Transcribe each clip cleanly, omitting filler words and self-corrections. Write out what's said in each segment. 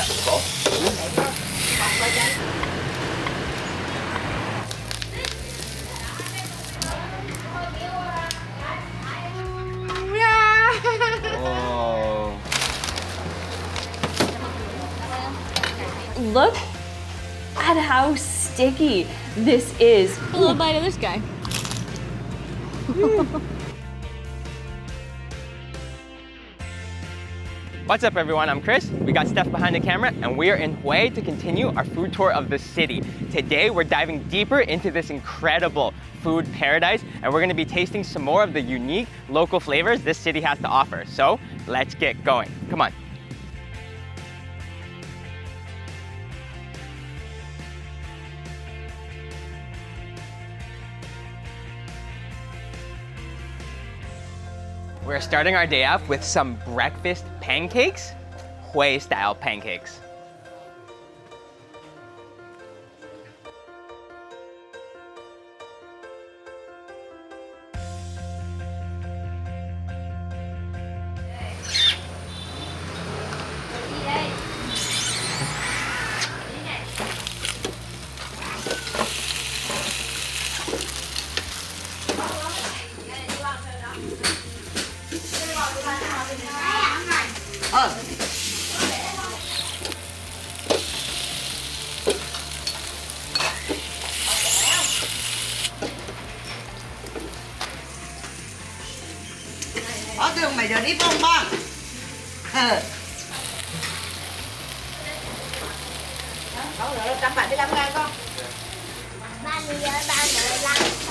Oh. Look at how sticky this is. A little bite of this guy. What's up everyone, I'm Chris. We got Steph behind the camera and we are in Hue to continue our food tour of the city. Today we're diving deeper into this incredible food paradise and we're gonna be tasting some more of the unique local flavors this city has to offer. So let's get going, come on. We're starting our day off with some breakfast pancakes, Hue style pancakes. Có đường mày giờ đi bông băng. Không rồi, 175.000 con. 315.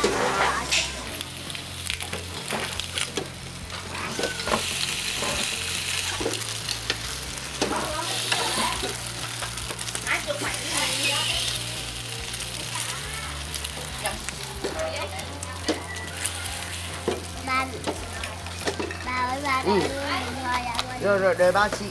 Rồi, đợi ba chị.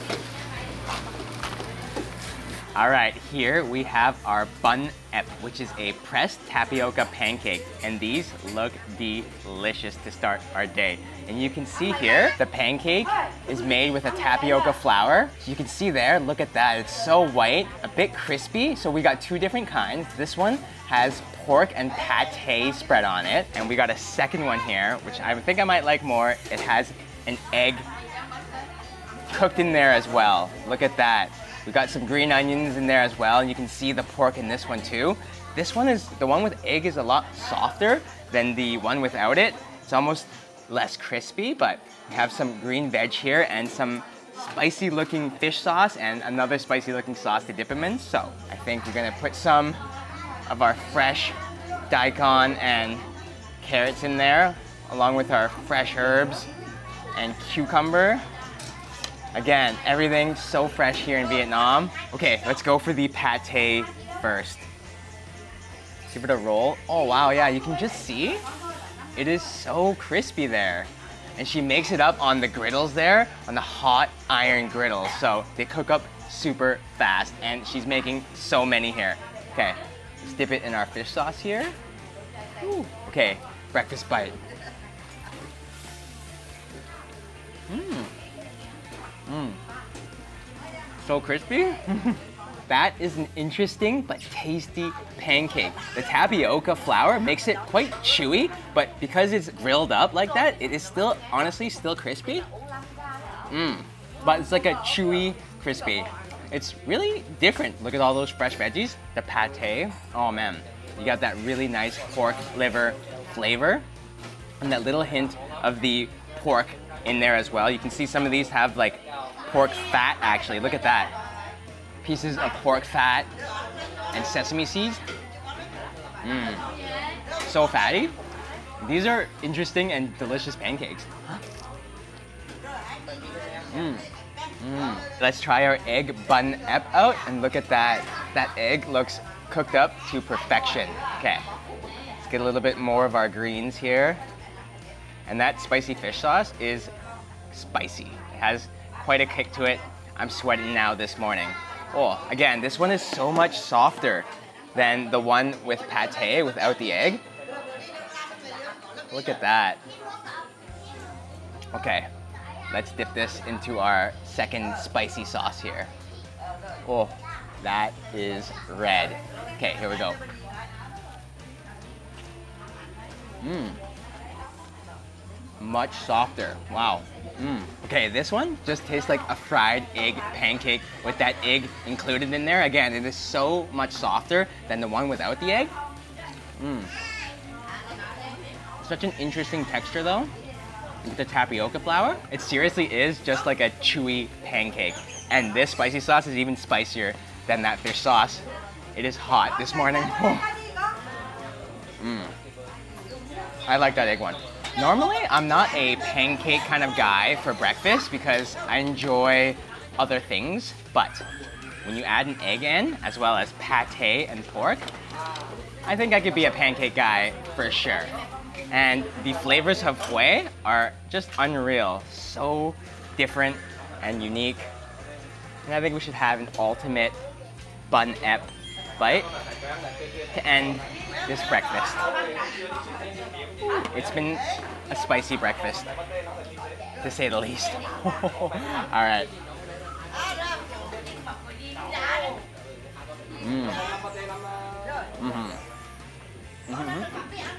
All right, here we have our bun ep, which is a pressed tapioca pancake. And these look delicious to start our day. And you can see here, the pancake is made with a tapioca flour. So you can see there, look at that. It's so white, a bit crispy. So we got two different kinds. This one has pork and pate spread on it. And we got a second one here, which I think I might like more. It has an egg cooked in there as well. Look at that. We got some green onions in there as well, and you can see the pork in this one too. This one is, the one with egg is a lot softer than the one without it. It's almost less crispy, but we have some green veg here and some spicy looking fish sauce and another spicy looking sauce to dip them in. So I think we're gonna put some of our fresh daikon and carrots in there, along with our fresh herbs and cucumber. Again, everything so fresh here in Vietnam. Okay, let's go for the pate first. Give it a roll. Oh wow, yeah, you can just see it is so crispy there. And she makes it up on the griddles there, on the hot iron griddles. So they cook up super fast and she's making so many here. Okay, let's dip it in our fish sauce here. Ooh. Okay, breakfast bite. So crispy. That is an interesting but tasty pancake. The tapioca flour makes it quite chewy, but because it's grilled up like that, it is still, honestly, still crispy. But it's like a chewy crispy. It's really different. Look at all those fresh veggies. The pate, oh man. You got that really nice pork liver flavor and that little hint of the pork in there as well. You can see some of these have like pork fat actually. Look at that. Pieces of pork fat and sesame seeds. So fatty. These are interesting and delicious pancakes. Let's try our egg bun ep out and look at that. That egg looks cooked up to perfection. Okay, let's get a little bit more of our greens here. And that spicy fish sauce is spicy. It has quite a kick to it. I'm sweating now this morning. Oh, again, this one is so much softer than the one with pate without the egg. Look at that. Okay, let's dip this into our second spicy sauce here. Oh, that is red. Okay, here we go. Much softer. Wow. Okay, this one just tastes like a fried egg pancake with that egg included in there. Again, it is so much softer than the one without the egg. Such an interesting texture though, with the tapioca flour. It seriously is just like a chewy pancake. And this spicy sauce is even spicier than that fish sauce. It is hot this morning. I like that egg one. Normally, I'm not a pancake kind of guy for breakfast because I enjoy other things, but when you add an egg in, as well as pate and pork, I think I could be a pancake guy for sure. And the flavors of Hue are just unreal. So different and unique. And I think we should have an ultimate bun ep bite to end this breakfast. It's been a spicy breakfast, to say the least. All right.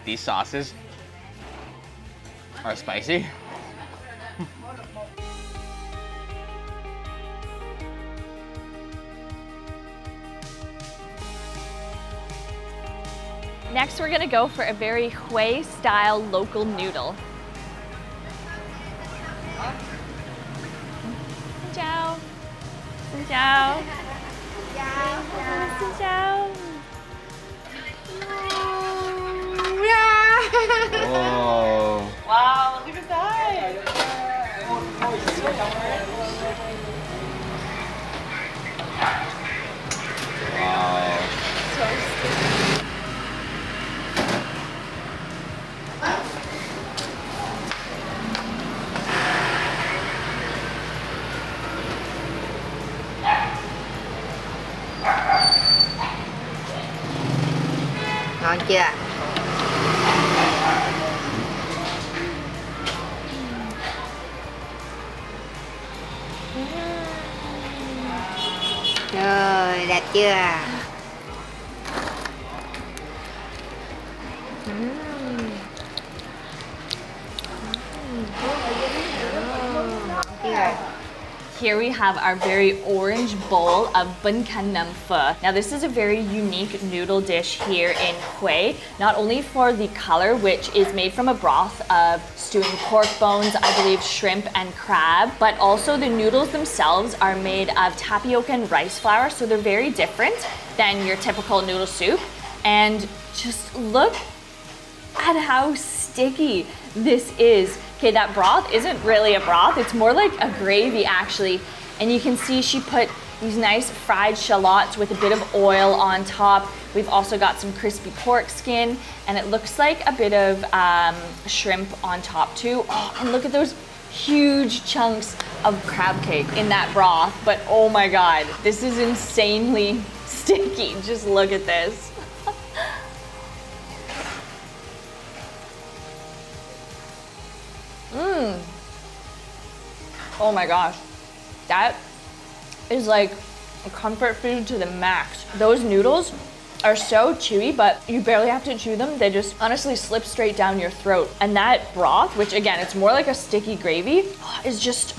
These sauces are spicy. Next, we're gonna go for a very Hue style local noodle. Xin chào. Xin chào. Xin chào. Oh. Wow, look at that. Wow. Ngon chưa? Rồi, đẹp chưa? Here we have our very orange bowl of bun can nam pho. Now this is a very unique noodle dish here in Hue, not only for the color, which is made from a broth of stewing pork bones, I believe shrimp and crab, but also the noodles themselves are made of tapioca and rice flour, so they're very different than your typical noodle soup. And just look at how sticky this is. Okay, that broth isn't really a broth, it's more like a gravy actually. And you can see she put these nice fried shallots with a bit of oil on top. We've also got some crispy pork skin, and it looks like a bit of shrimp on top too. Oh, and look at those huge chunks of crab cake in that broth. But oh my God, this is insanely sticky. Just look at this. Oh my gosh, that is like a comfort food to the max. Those noodles are so chewy, but you barely have to chew them. They just honestly slip straight down your throat. And that broth, which again, it's more like a sticky gravy, is just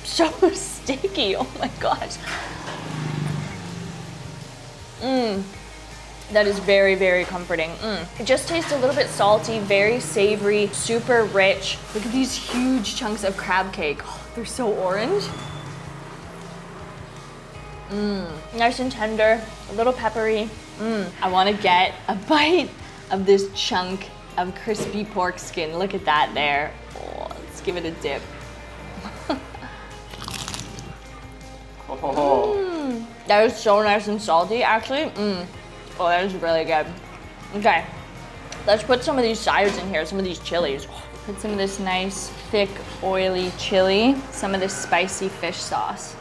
so sticky. Oh my gosh. That is very, very comforting. It just tastes a little bit salty, very savory, super rich. Look at these huge chunks of crab cake. Oh, they're so orange. Nice and tender, a little peppery. I want to get a bite of this chunk of crispy pork skin. Look at that there. Oh, let's give it a dip. That is so nice and salty, actually. Oh, that is really good. Okay, let's put some of these sides in here, some of these chilies. Put some of this nice, thick, oily chili, some of this spicy fish sauce.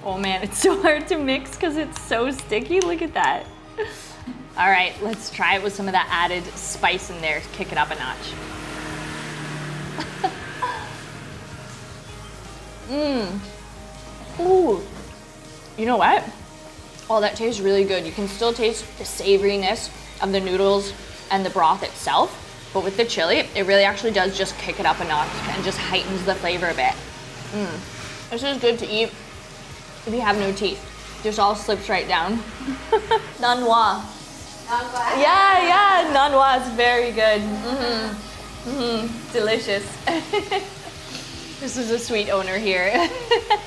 Oh man, it's so hard to mix because it's so sticky. Look at that. All right, let's try it with some of that added spice in there to kick it up a notch. Ooh. you know what? Oh, that tastes really good. You can still taste the savoriness of the noodles and the broth itself. But with the chili, it really actually does just kick it up a notch and just heightens the flavor a bit. This is good to eat if you have no teeth. Just all slips right down. Nanwa. Yeah, nanwa is very good. Delicious. This is a sweet owner here.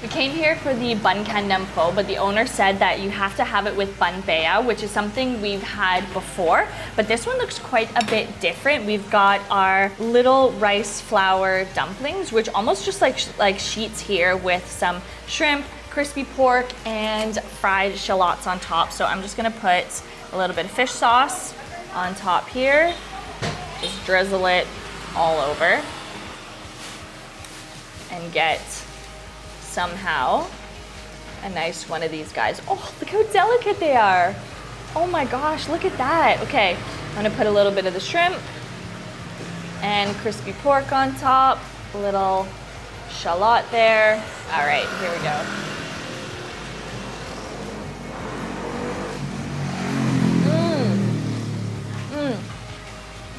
We came here for the bun can nam pho, but the owner said that you have to have it with bun bea, which is something we've had before, but this one looks quite a bit different. We've got our little rice flour dumplings, which almost just like sheets here with some shrimp, crispy pork, and fried shallots on top. So I'm just gonna put a little bit of fish sauce on top here. Just drizzle it all over. And get somehow a nice one of these guys. Oh, look how delicate they are. Oh my gosh, look at that. Okay, I'm gonna put a little bit of the shrimp and crispy pork on top, a little shallot there. All right, here we go.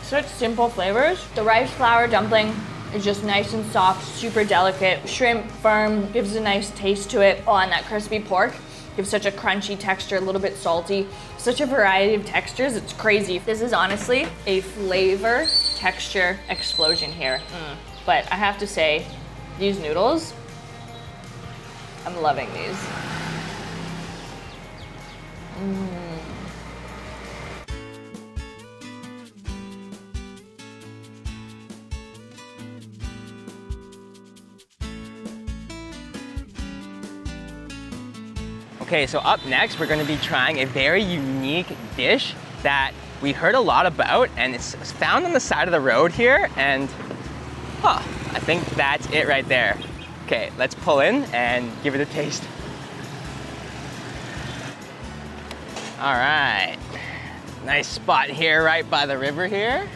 Such simple flavors. The rice flour dumpling is just nice and soft, super delicate. Shrimp, firm, gives a nice taste to it. Oh, and that crispy pork gives such a crunchy texture, a little bit salty. Such a variety of textures, it's crazy. This is honestly a flavor texture explosion here. But I have to say, these noodles, I'm loving these. Okay, so up next, we're gonna be trying a very unique dish that we heard a lot about, and it's found on the side of the road here, and I think that's it right there. Okay, let's pull in and give it a taste. All right, nice spot here right by the river here.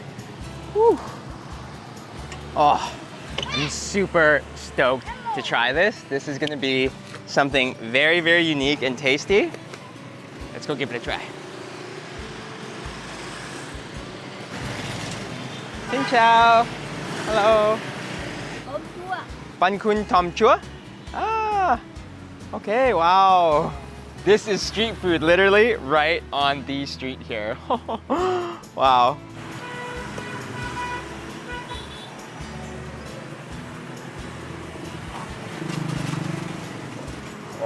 Whew. Oh, I'm super stoked to try this. This is gonna be something very, very unique and tasty. Let's go give it a try. Xin chào. Hello. Bun kun tom chua? Ah, okay, wow. This is street food, literally right on the street here. Wow.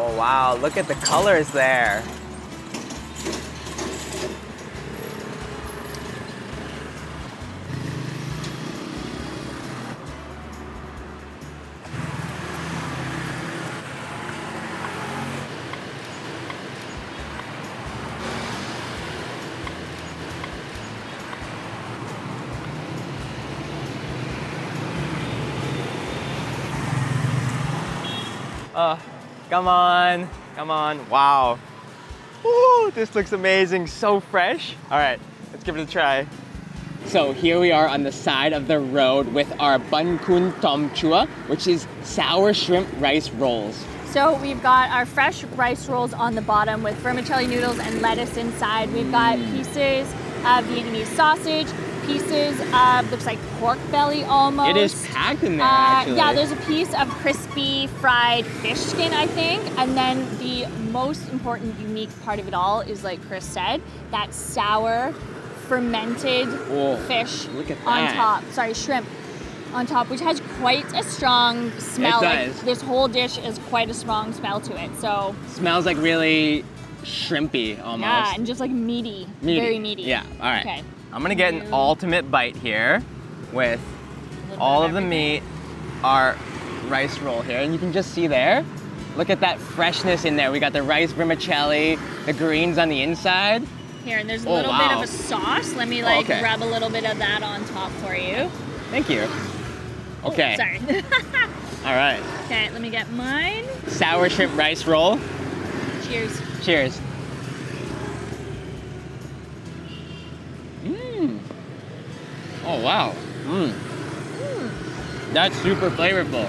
Oh wow, look at the colors there. Come on, come on, wow. Ooh, this looks amazing, so fresh. All right, let's give it a try. So here we are on the side of the road with our bun kun tom chua, which is sour shrimp rice rolls. So we've got our fresh rice rolls on the bottom with vermicelli noodles and lettuce inside. We've got pieces of Vietnamese sausage, pieces of, looks like pork belly almost. It is packed in there, actually. Yeah, there's a piece of crispy fried fish skin, I think. And then the most important, unique part of it all is, like Chris said, that sour, fermented fish look at on that. top. Sorry, shrimp on top, which has quite a strong smell. It does. Like, this whole dish is quite a strong smell to it. So smells like really shrimpy almost. yeah, and just like meaty. Very meaty. Yeah, all right. Okay. I'm gonna get an ultimate bite here with all of the meat, our rice roll here, and you can just see there, look at that freshness in there. We got the rice vermicelli, the greens on the inside. Here, and there's a little bit of a sauce. Let me like okay. rub a little bit of that on top for you. Thank you. Okay. Oh, sorry. All right. Okay, let me get mine. Sour shrimp rice roll. Cheers. Cheers. Oh wow. That's super flavorful.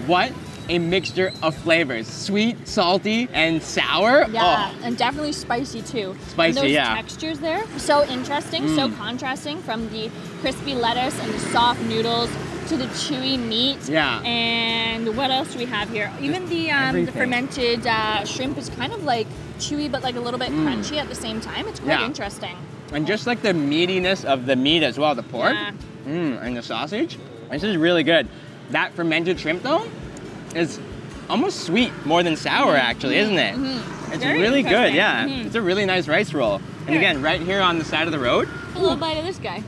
What a mixture of flavors. Sweet, salty, and sour. Yeah, Oh, and definitely spicy too. Spicy, and those yeah. textures there, so interesting, so contrasting from the crispy lettuce and the soft noodles to the chewy meat. Yeah. And what else do we have here? Even the everything. fermented shrimp is kind of like chewy, but like a little bit crunchy at the same time. It's quite Yeah. interesting. and just like the meatiness of the meat as well, the pork. Yeah. And the sausage. This is really good. That fermented shrimp though is almost sweet more than sour actually, isn't it? It's Very really good, interesting. yeah. It's a really nice rice roll. And Here. again, right here on the side of the road. A little bite of this guy.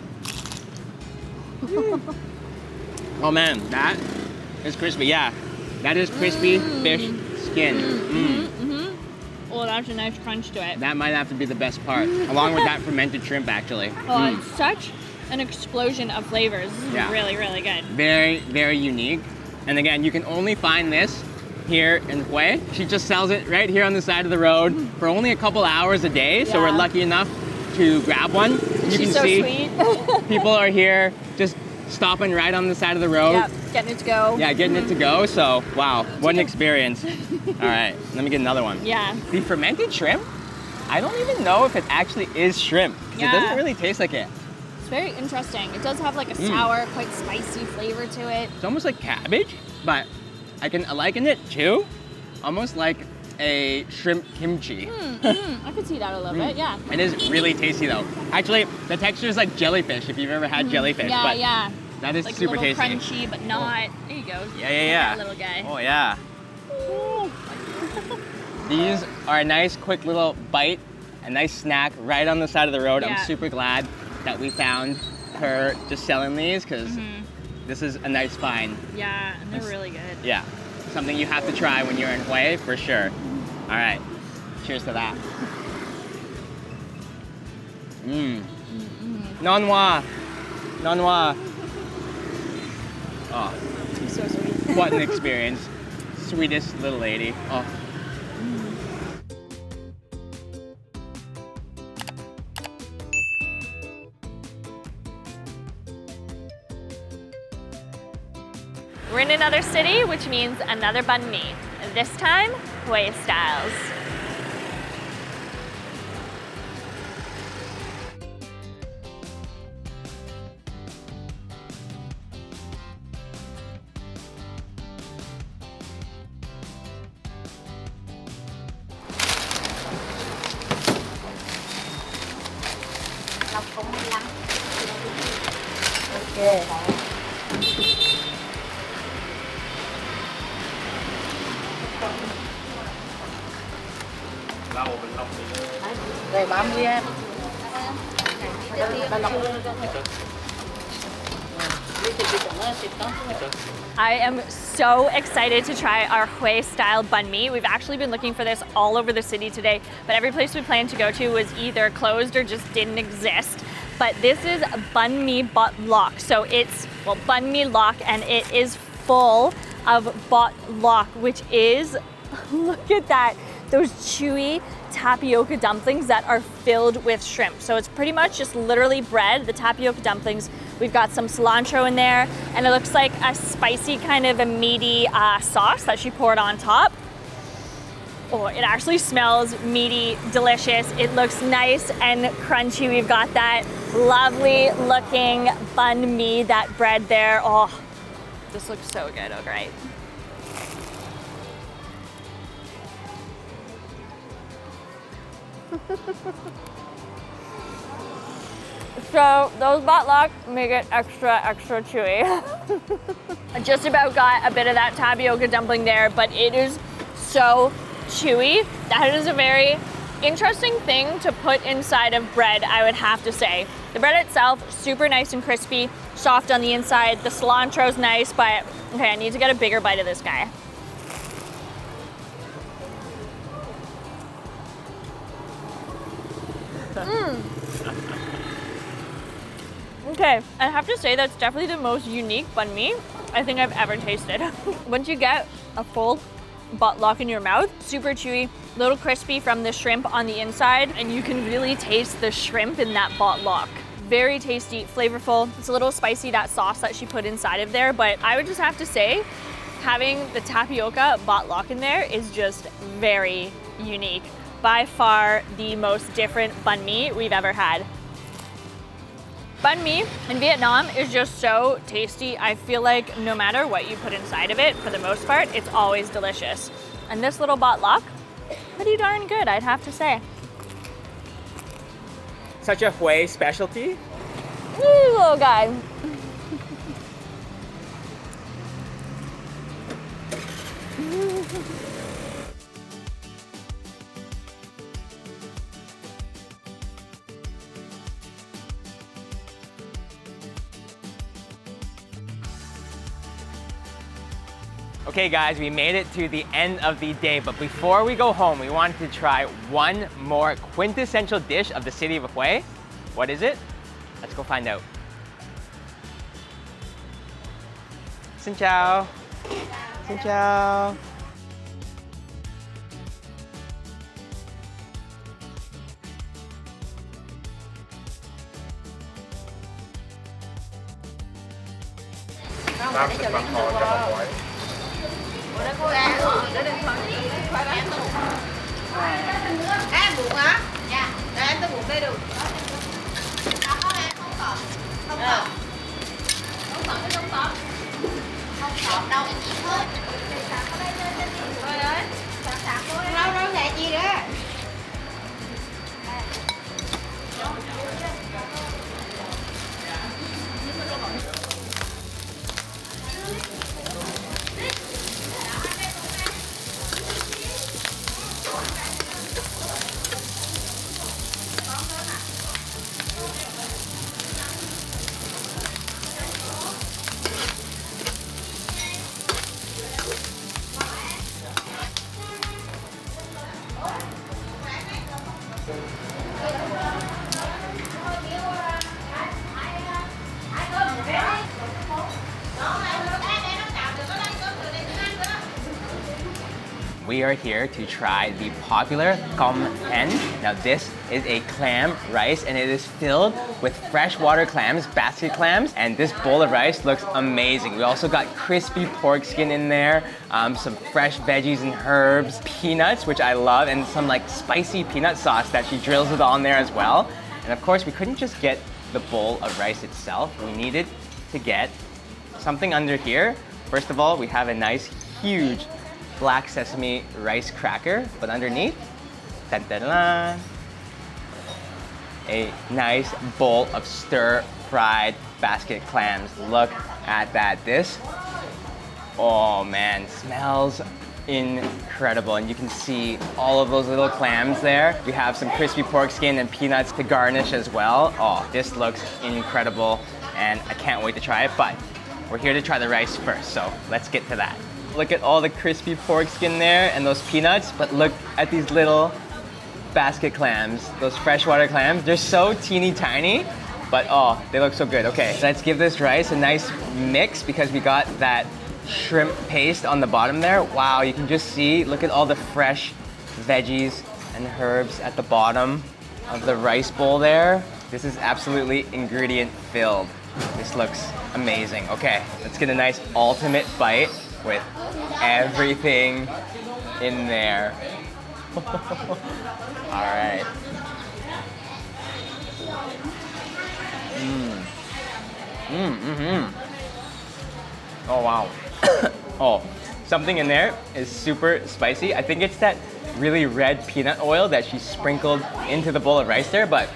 Oh man, that is crispy. Yeah, that is crispy fish skin. Oh, that's a nice crunch to it. That might have to be the best part, along with that fermented shrimp actually. Oh, it's such an explosion of flavors. This is Yeah. really, really good. Very, very unique. And again, you can only find this here in Hue. She just sells it right here on the side of the road for only a couple hours a day. So we're Yeah. lucky enough to grab one. You She's can so see sweet. people are here just stopping right on the side of the road. Yep, getting it to go. Yeah, getting it to go. So, wow, what an experience. All right, let me get another one. Yeah. The fermented shrimp, I don't even know if it actually is shrimp because Yeah. it doesn't really taste like it. It's very interesting. It does have like a sour, quite spicy flavor to it. It's almost like cabbage, but I can liken it to almost like a shrimp kimchi. I could see that a little bit, yeah. It is really tasty though. Actually, the texture is like jellyfish if you've ever had jellyfish. Yeah, but yeah. That is Like super a little tasty. crunchy, but not. There you go. Yeah, yeah, yeah. That little guy. Oh yeah. These are a nice quick little bite, a nice snack right on the side of the road. Yeah. I'm super glad that we found her just selling these because this is a nice find. Yeah, and they're really good. Yeah, something you have to try when you're in Hue for sure. All right, cheers to that. Nonwa, nonwa. Oh, So sweet. what an experience. Sweetest little lady. Oh. We're in another city, which means another banh mi. This time, Hue styles. Lọc cũng 15. Rồi 30 em. I am so excited to try our Hue style banh mi. We've actually been looking for this all over the city today, but every place we planned to go to was either closed or just didn't exist. But this is banh mi bot lock. So it's, well, banh mi lock, and it is full of bot lock, which is, look at that, those chewy tapioca dumplings that are filled with shrimp. So it's pretty much just literally bread, the tapioca dumplings. We've got some cilantro in there, and it looks like a spicy kind of a meaty sauce that she poured on top. Oh, it actually smells meaty, delicious. It looks nice and crunchy. We've got that lovely looking banh mi, that bread there. Oh, this looks so good. Oh, great. So those botlock make it extra chewy. I just about got a bit of that tapioca dumpling there, but it is so chewy. That is a very interesting thing to put inside of bread, I would have to say. The bread itself, super nice and crispy, soft on the inside. The cilantro's nice, but okay, I need to get a bigger bite of this guy. Okay, I have to say that's definitely the most unique banh mi I think I've ever tasted. Once you get a full bot lock in your mouth, super chewy, little crispy from the shrimp on the inside, and you can really taste the shrimp in that bot lock. Very tasty, flavorful. It's a little spicy, that sauce that she put inside of there, but I would just have to say, Having the tapioca botlock in there is just very unique. By far the most different banh mi we've ever had. Banh mi in Vietnam is just so tasty. I feel like no matter what you put inside of it, for the most part, it's always delicious. And this little botlock, pretty darn good, I'd have to say. Such a Hue specialty. Woo, little guy. Okay guys, we made it to the end of the day, but before we go home, we wanted to try one more quintessential dish of the city of Hue. What is it? Let's go find out. Xin chào. Xin chào. Em buộc hả? Dạ. Để em tôi buộc đây được. Không tọt. Không tọt. Không tọt cái không tọt. Không tọt đâu, em chỉ thôi. Trời ơi. Đâu đâu nhẹ chi đó. We are here to try the popular com hen. Now this is a clam rice and it is filled with freshwater clams, basket clams, and this bowl of rice looks amazing. We also got crispy pork skin in there, some fresh veggies and herbs, peanuts, which I love, and some like spicy peanut sauce that she drills it on there as well. And of course, we couldn't just get the bowl of rice itself. We needed to get something under here. First of all, we have a nice, huge black sesame rice cracker, but underneath, dun, dun, dun, a nice bowl of stir-fried basket clams. Look at that. This, oh man, smells incredible. And you can see all of those little clams there. We have some crispy pork skin and peanuts to garnish as well. Oh, this looks incredible and I can't wait to try it, but we're here to try the rice first, so let's get to that. Look at all the crispy pork skin there and those peanuts, but look at these little basket clams, those freshwater clams. They're so teeny tiny, but oh, they look so good. Okay, let's give this rice a nice mix because we got that shrimp paste on the bottom there. Wow, you can just see, look at all the fresh veggies and herbs at the bottom of the rice bowl there. This is absolutely ingredient filled. This looks amazing. Okay, let's get a nice ultimate bite with everything in there. All right. Oh wow. Oh, something in there is super spicy. I think it's that really red peanut oil that she sprinkled into the bowl of rice there, but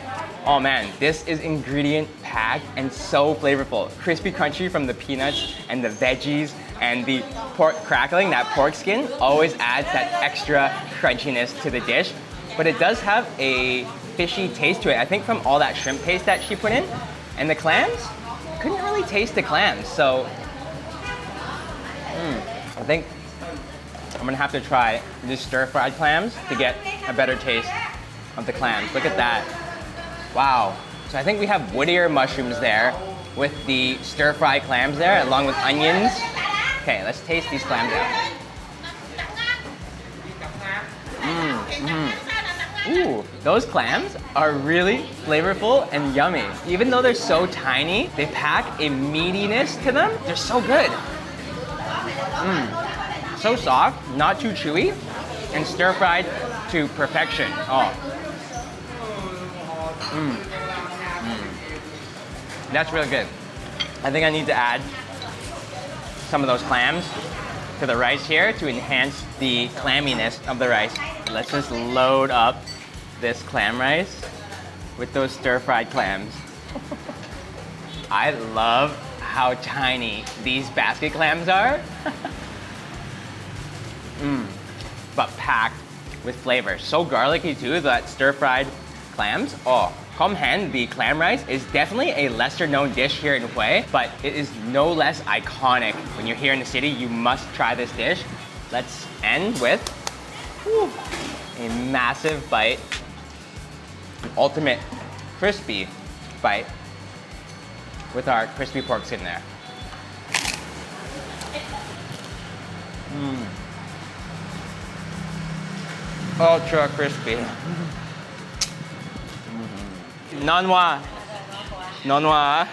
oh man, this is ingredient packed and so flavorful. Crispy crunchy from the peanuts and the veggies and the pork crackling, that pork skin always adds that extra crunchiness to the dish. But it does have a fishy taste to it. I think from all that shrimp paste that she put in. And the clams, couldn't really taste the clams. So, I think I'm gonna have to try these stir-fried clams to get a better taste of the clams. Look at that. Wow. So I think we have woodier mushrooms there with the stir-fried clams there, along with onions. Okay, let's taste these clams out. Ooh, those clams are really flavorful and yummy. Even though they're so tiny, they pack a meatiness to them. They're so good. So soft, not too chewy, and stir-fried to perfection. Oh. That's really good. I think I need to add some of those clams to the rice here to enhance the clamminess of the rice. Let's just load up this clam rice with those stir-fried clams. I love how tiny these basket clams are. But packed with flavor. So garlicky too, that stir-fried clams. Oh, Khom Hen, the clam rice, is definitely a lesser known dish here in Hue, but it is no less iconic. When you're here in the city, you must try this dish. Let's end with a massive bite, an ultimate crispy bite with our crispy pork skin there. Ultra crispy. Nonwa. Nonwa.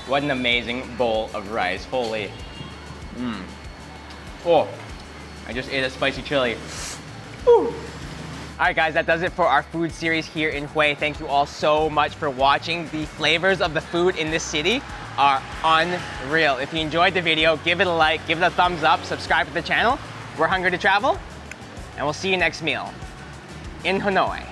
What an amazing bowl of rice. Holy. Oh, I just ate a spicy chili. Whew. All right, guys, that does it for our food series here in Hue. Thank you all so much for watching. The flavors of the food in this city are unreal. If you enjoyed the video, give it a like, give it a thumbs up, subscribe to the channel. We're hungry to travel, and we'll see you next meal in Hanoi.